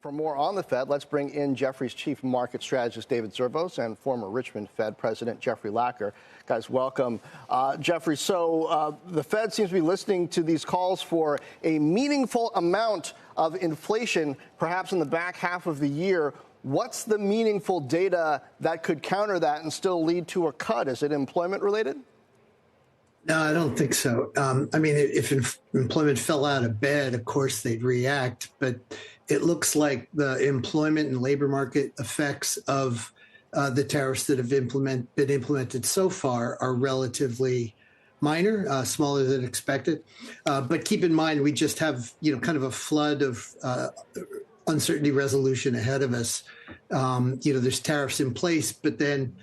For more on the Fed, let's bring in Jefferies chief market strategist David Zervos and former Richmond Fed President Jeffrey Lacker. Guys, welcome. Jeffrey, so the Fed seems to be listening to these calls for a meaningful amount of inflation, perhaps in the back half of the year. What's the meaningful data that could counter that and still lead to a cut? Is it employment related? No, I don't think so. I mean, if employment fell out of bed, of course they'd react. But it looks like the employment and labor market effects of the tariffs that have been implemented so far are relatively minor, smaller than expected. But keep in mind, we just have, kind of a flood of uncertainty resolution ahead of us. There's tariffs in place, but then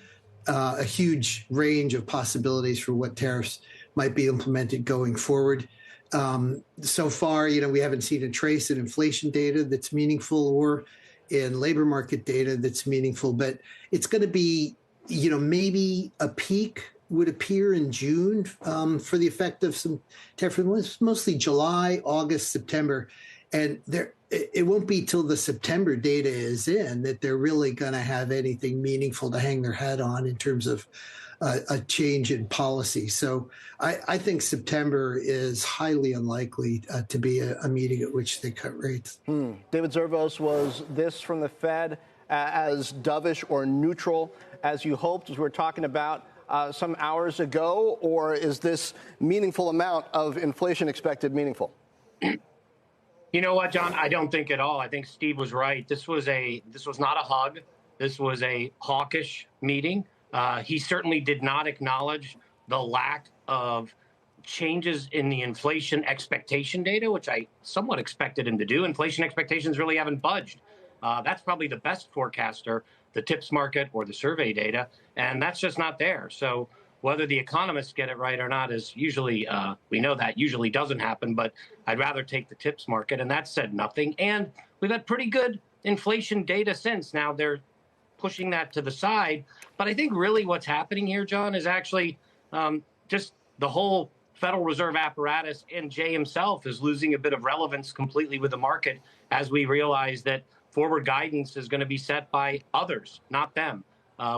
a huge range of possibilities for what tariffs might be implemented going forward. So far, we haven't seen a trace in inflation data that's meaningful or in labor market data that's meaningful, but it's going to be, maybe a peak would appear in June for the effect of some tariffs, mostly July, August, September. And it won't be till the September data is in that they're really going to have anything meaningful to hang their hat on in terms of a change in policy. So I think September is highly unlikely to be a meeting at which they cut rates. David Zervos, was this from the Fed as dovish or neutral as you hoped, as we were talking about some hours ago, or is this meaningful amount of inflation expected meaningful? You know what, John? I don't think at all. I think Steve was right. This was not a hug. This was a hawkish meeting. He certainly did not acknowledge the lack of changes in the inflation expectation data, which I somewhat expected him to do. Inflation expectations really haven't budged. That's probably the best forecaster, the TIPS market or the survey data, and that's just not there. So whether the economists get it right or not is usually, we know that usually doesn't happen, but I'd rather take the TIPS market, and that said nothing. And we've had pretty good inflation data since. Now they're pushing that to the side. But I think really what's happening here, John, is actually just the whole Federal Reserve apparatus and Jay himself is losing a bit of relevance completely with the market as we realize that forward guidance is going to be set by others, not them.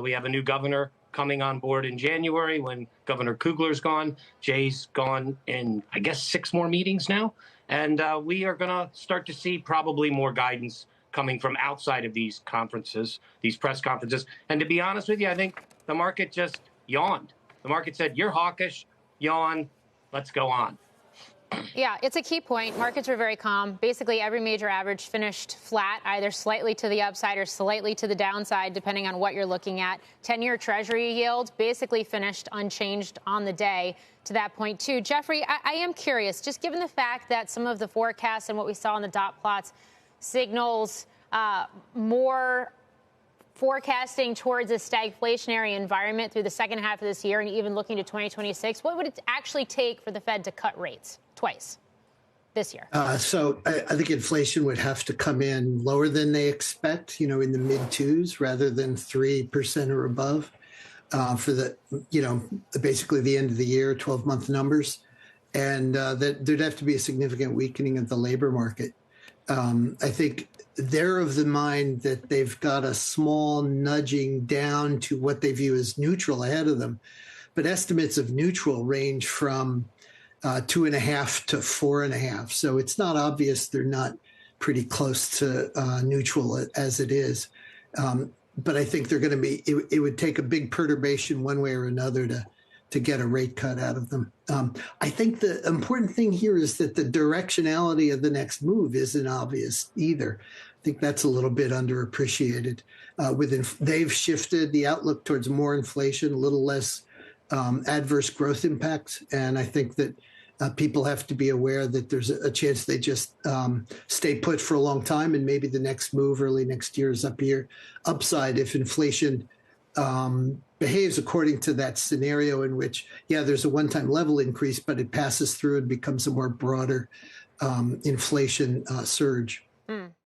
We have a new governor coming on board in January when Governor Kugler's gone. Jay's gone in, I guess, 6 more meetings now. And we are going to start to see probably more guidance coming from outside of these conferences, these press conferences. And to be honest with you, I think the market just yawned. The market said, you're hawkish, yawn, let's go on. Yeah, it's a key point. Markets were very calm. Basically, every major average finished flat, either slightly to the upside or slightly to the downside, depending on what you're looking at. 10-year Treasury yield basically finished unchanged on the day to that point, too. Jeffrey, I am curious, just given the fact that some of the forecasts and what we saw in the dot plots signals more forecasting towards a stagflationary environment through the second half of this year and even looking to 2026, what would it actually take for the Fed to cut rates twice this year? So I think inflation would have to come in lower than they expect, in the mid-2s rather than 3% or above for the, basically the end of the year, 12-month numbers. And that there'd have to be a significant weakening of the labor market. I think they're of the mind that they've got a small nudging down to what they view as neutral ahead of them. But estimates of neutral range from 2.5 to 4.5. So it's not obvious they're not pretty close to neutral as it is. But I think they're going to be, it would take a big perturbation one way or another to get a rate cut out of them. I think the important thing here is that the directionality of the next move isn't obvious either. I think that's a little bit underappreciated. They've shifted the outlook towards more inflation, a little less adverse growth impacts. And I think that people have to be aware that there's a chance they just stay put for a long time. And maybe the next move early next year is upside if inflation behaves according to that scenario in which, there's a one-time level increase, but it passes through and becomes a more broader inflation surge.